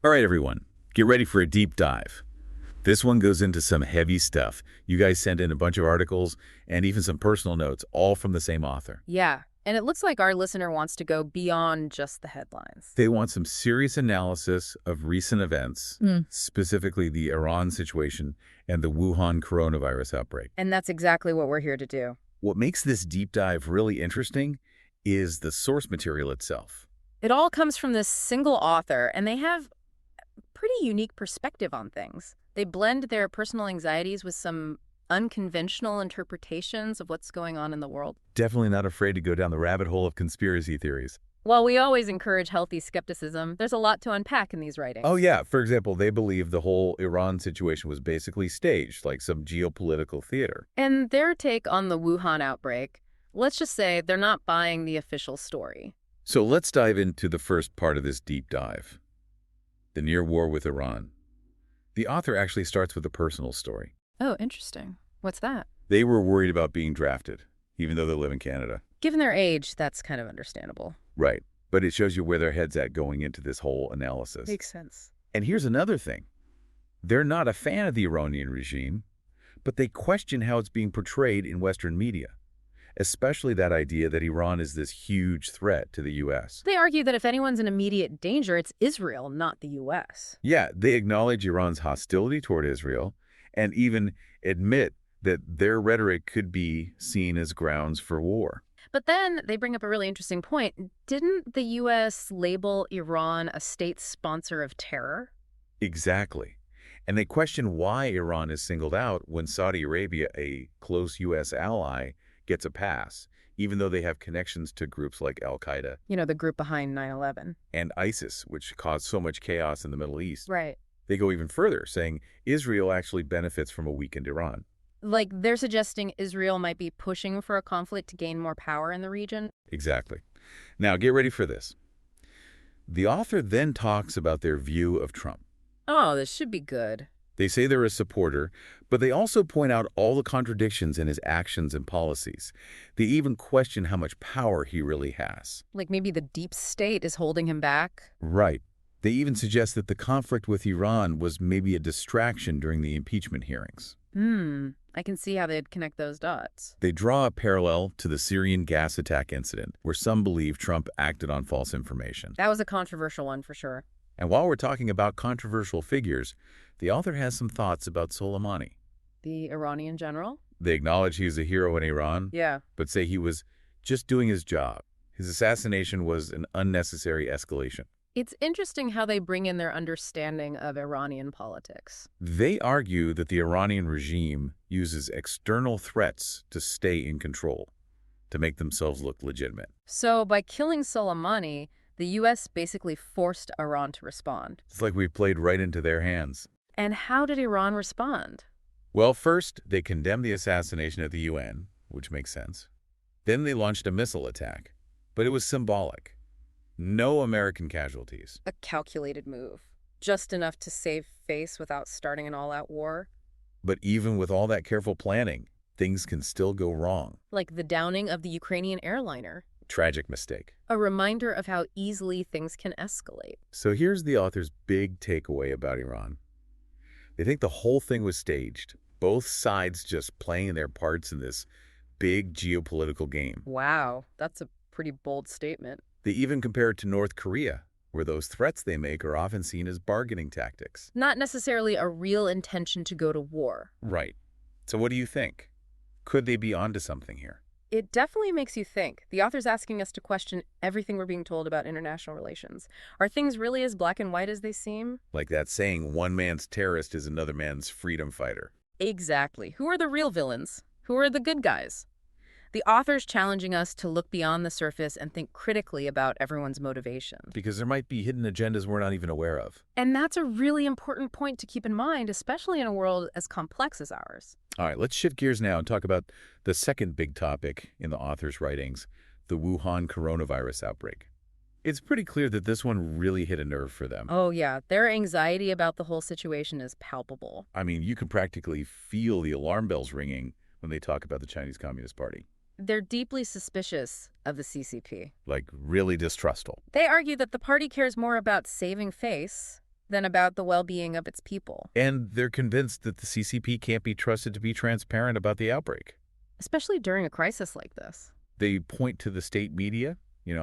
All right, everyone, get ready for a deep dive. This one goes into some heavy stuff. You guys sent in a bunch of articles and even some personal notes, all from the same author. Yeah, and it looks like our listener wants to go beyond just the headlines. They want some serious analysis of recent events, specifically the Iran situation and the Wuhan coronavirus outbreak. And that's exactly what we're here to do. What makes this deep dive really interesting is the source material itself. It all comes from this single author, and they have a pretty unique perspective on things. They blend their personal anxieties with some unconventional interpretations of what's going on in the world. Definitely not afraid to go down the rabbit hole of conspiracy theories. While we always encourage healthy skepticism, there's a lot to unpack in these writings. Oh, yeah. For example, they believe the whole Iran situation was basically staged, like some geopolitical theater. And their take on the Wuhan outbreak, let's just say they're not buying the official story. So let's dive into the first part of this deep dive, the near war with Iran. The author actually starts with a personal story. Oh, interesting. What's that? They were worried about being drafted, even though they live in Canada. Given their age, that's kind of understandable. Right. But it shows you where their head's at going into this whole analysis. Makes sense. And here's another thing. They're not a fan of the Iranian regime, but they question how it's being portrayed in Western media, especially that idea that Iran is this huge threat to the U.S. They argue that if anyone's in immediate danger, it's Israel, not the U.S. Yeah, they acknowledge Iran's hostility toward Israel and even admit that their rhetoric could be seen as grounds for war. But then they bring up a really interesting point. Didn't the U.S. label Iran a state sponsor of terror? Exactly. And they question why Iran is singled out when Saudi Arabia, a close U.S. ally, gets a pass, even though they have connections to groups like Al-Qaeda. You know, the group behind 9/11. And ISIS, which caused so much chaos in the Middle East. Right. They go even further, saying Israel actually benefits from a weakened Iran. Like, they're suggesting Israel might be pushing for a conflict to gain more power in the region? Exactly. Now, get ready for this. The author then talks about their view of Trump. Oh, this should be good. They say they're a supporter, but they also point out all the contradictions in his actions and policies. They even question how much power he really has. Like maybe the deep state is holding him back? Right. They even suggest that the conflict with Iran was maybe a distraction during the impeachment hearings. I can see how they'd connect those dots. They draw a parallel to the Syrian gas attack incident, where some believe Trump acted on false information. That was a controversial one for sure. And while we're talking about controversial figures, the author has some thoughts about Soleimani. The Iranian general? They acknowledge he's a hero in Iran, Yeah. but say he was just doing his job. His assassination was an unnecessary escalation. It's interesting how they bring in their understanding of Iranian politics. They argue that the Iranian regime uses external threats to stay in control, to make themselves look legitimate. So by killing Soleimani, the U.S. basically forced Iran to respond. It's like we played right into their hands. And how did Iran respond? Well, first, they condemned the assassination at the UN, which makes sense. Then they launched a missile attack, but it was symbolic. No American casualties. A calculated move. Just enough to save face without starting an all-out war. But even with all that careful planning, things can still go wrong. Like the downing of the Ukrainian airliner. Tragic mistake. A reminder of how easily things can escalate. So here's the author's big takeaway about Iran. They think the whole thing was staged, both sides just playing their parts in this big geopolitical game. Wow, that's a pretty bold statement. They even compare it to North Korea, where those threats they make are often seen as bargaining tactics. Not necessarily a real intention to go to war. Right. So what do you think? Could they be onto something here? It definitely makes you think. The author's asking us to question everything we're being told about international relations. Are things really as black and white as they seem? Like that saying, one man's terrorist is another man's freedom fighter. Exactly. Who are the real villains? Who are the good guys? The author's challenging us to look beyond the surface and think critically about everyone's motivations. Because there might be hidden agendas we're not even aware of. And that's a really important point to keep in mind, especially in a world as complex as ours. All right, let's shift gears now and talk about the second big topic in the author's writings, the Wuhan coronavirus outbreak. It's pretty clear that this one really hit a nerve for them. Oh, yeah. Their anxiety about the whole situation is palpable. I mean, you can practically feel the alarm bells ringing when they talk about the Chinese Communist Party. They're deeply suspicious of the CCP. Like, really distrustful. They argue that the party cares more about saving face than about the well-being of its people. And they're convinced that the CCP can't be trusted to be transparent about the outbreak. Especially during a crisis like this. They point to the state media,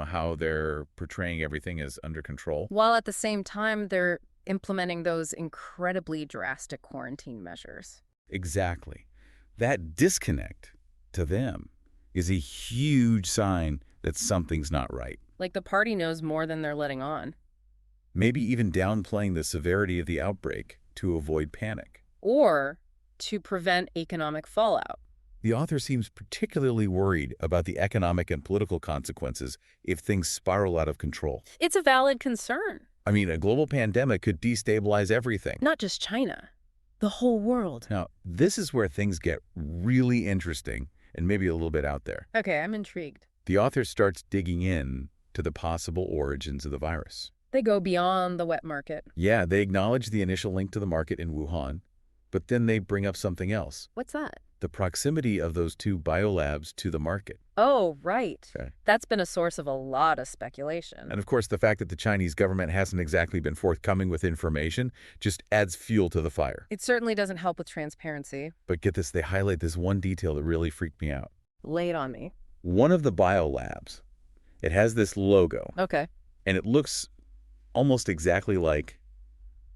how they're portraying everything as under control. While at the same time, they're implementing those incredibly drastic quarantine measures. Exactly. That disconnect, to them, is a huge sign that something's not right. Like the party knows more than they're letting on. Maybe even downplaying the severity of the outbreak to avoid panic. Or to prevent economic fallout. The author seems particularly worried about the economic and political consequences if things spiral out of control. It's a valid concern. I mean, a global pandemic could destabilize everything. Not just China, the whole world. Now, this is where things get really interesting and maybe a little bit out there. Okay, I'm intrigued. The author starts digging in to the possible origins of the virus. They go beyond the wet market. Yeah, they acknowledge the initial link to the market in Wuhan, but then they bring up something else. What's that? The proximity of those two biolabs to the market. Oh, right. Okay. That's been a source of a lot of speculation. And of course, the fact that the Chinese government hasn't exactly been forthcoming with information just adds fuel to the fire. It certainly doesn't help with transparency. But get this, they highlight this one detail that really freaked me out. Lay it on me. One of the biolabs, it has this logo, Okay. and it looks almost exactly like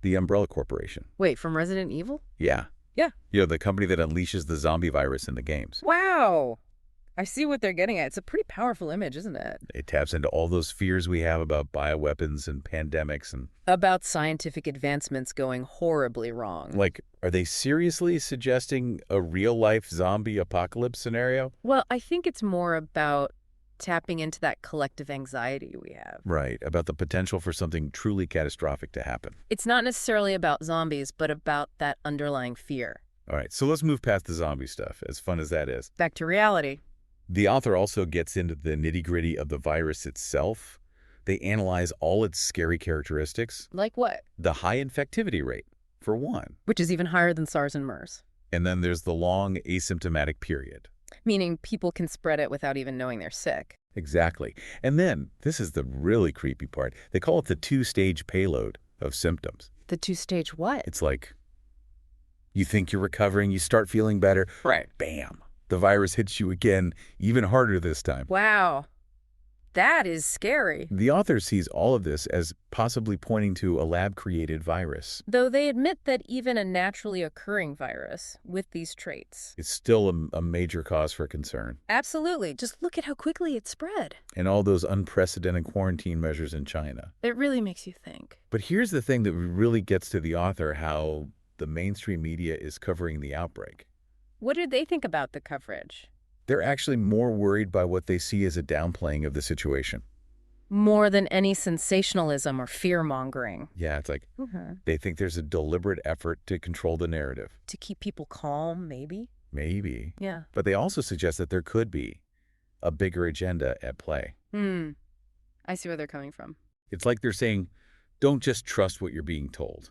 the Umbrella Corporation. Wait, from Resident Evil? Yeah. Yeah. The company that unleashes the zombie virus in the games. Wow. I see what they're getting at. It's a pretty powerful image, isn't it? It taps into all those fears we have about bioweapons and pandemics and... About scientific advancements going horribly wrong. Like, are they seriously suggesting a real-life zombie apocalypse scenario? Well, I think it's more about tapping into that collective anxiety we have. Right, about the potential for something truly catastrophic to happen. It's not necessarily about zombies, but about that underlying fear. All right, so let's move past the zombie stuff, as fun as that is. Back to reality. The author also gets into the nitty-gritty of the virus itself. They analyze all its scary characteristics. Like what? The high infectivity rate, for one. Which is even higher than SARS and MERS. And then there's the long asymptomatic period. Meaning people can spread it without even knowing they're sick. Exactly. And then, this is the really creepy part, they call it the two-stage payload of symptoms. The two-stage what? It's like, you think you're recovering, you start feeling better. Right. Bam! The virus hits you again, even harder this time. Wow. That is scary. The author sees all of this as possibly pointing to a lab-created virus. Though they admit that even a naturally occurring virus with these traits. It's still a major cause for concern. Absolutely. Just look at how quickly it spread. And all those unprecedented quarantine measures in China. It really makes you think. But here's the thing that really gets to the author, how the mainstream media is covering the outbreak. What do they think about the coverage? They're actually more worried by what they see as a downplaying of the situation. More than any sensationalism or fear-mongering. Yeah, it's like they think there's a deliberate effort to control the narrative. To keep people calm, maybe? Maybe. Yeah. But they also suggest that there could be a bigger agenda at play. I see where they're coming from. It's like they're saying, don't just trust what you're being told.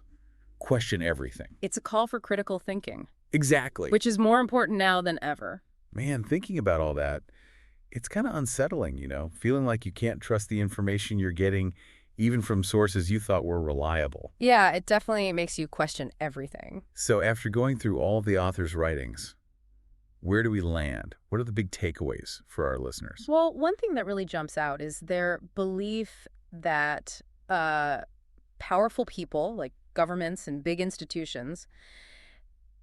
Question everything. It's a call for critical thinking. Exactly. Which is more important now than ever. Man, thinking about all that, it's kind of unsettling, feeling like you can't trust the information you're getting, even from sources you thought were reliable. Yeah, it definitely makes you question everything. So after going through all of the author's writings, where do we land? What are the big takeaways for our listeners? Well, one thing that really jumps out is their belief that powerful people, like governments and big institutions,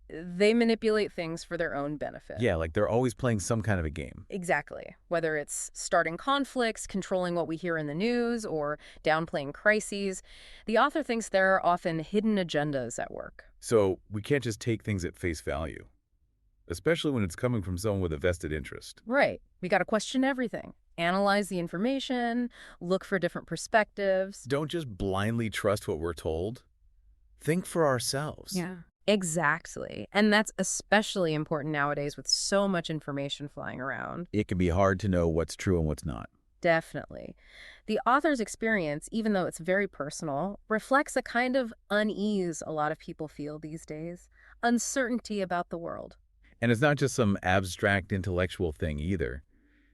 they manipulate things for their own benefit. Yeah, like they're always playing some kind of a game. Exactly. Whether it's starting conflicts, controlling what we hear in the news, or downplaying crises, the author thinks there are often hidden agendas at work. So we can't just take things at face value, especially when it's coming from someone with a vested interest. Right. We got to question everything. Analyze the information, look for different perspectives. Don't just blindly trust what we're told. Think for ourselves. Yeah. Exactly. And that's especially important nowadays with so much information flying around. It can be hard to know what's true and what's not. Definitely. The author's experience, even though it's very personal, reflects a kind of unease a lot of people feel these days. Uncertainty about the world. And it's not just some abstract intellectual thing either.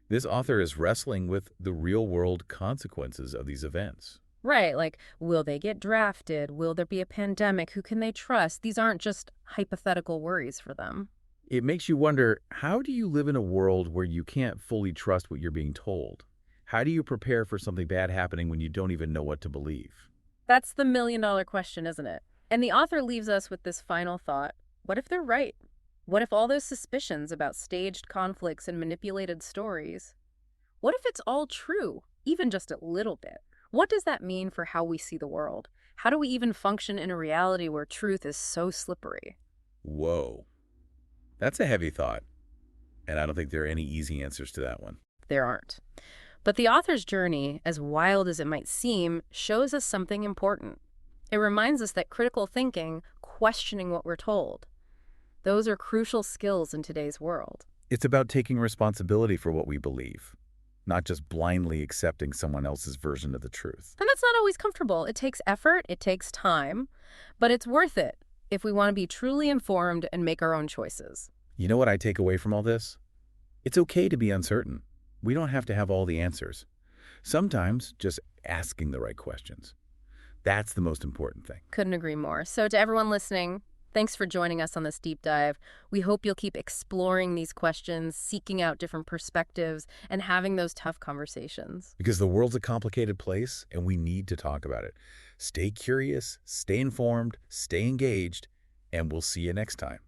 This author is wrestling with the real-world consequences of these events. Right, like, will they get drafted? Will there be a pandemic? Who can they trust? These aren't just hypothetical worries for them. It makes you wonder, how do you live in a world where you can't fully trust what you're being told? How do you prepare for something bad happening when you don't even know what to believe? That's the million-dollar question, isn't it? And the author leaves us with this final thought. What if they're right? What if all those suspicions about staged conflicts and manipulated stories? What if it's all true, even just a little bit? What does that mean for how we see the world? How do we even function in a reality where truth is so slippery? Whoa, that's a heavy thought, and I don't think there are any easy answers to that one. There aren't. But the author's journey, as wild as it might seem, shows us something important. It reminds us that critical thinking, questioning what we're told, those are crucial skills in today's world. It's about taking responsibility for what we believe, not just blindly accepting someone else's version of the truth. And that's not always comfortable. It takes effort, it takes time, but it's worth it if we want to be truly informed and make our own choices. You know what I take away from all this? It's okay to be uncertain. We don't have to have all the answers. Sometimes just asking the right questions. That's the most important thing. Couldn't agree more. So to everyone listening, thanks for joining us on this deep dive. We hope you'll keep exploring these questions, seeking out different perspectives, and having those tough conversations. Because the world's a complicated place, and we need to talk about it. Stay curious, stay informed, stay engaged, and we'll see you next time.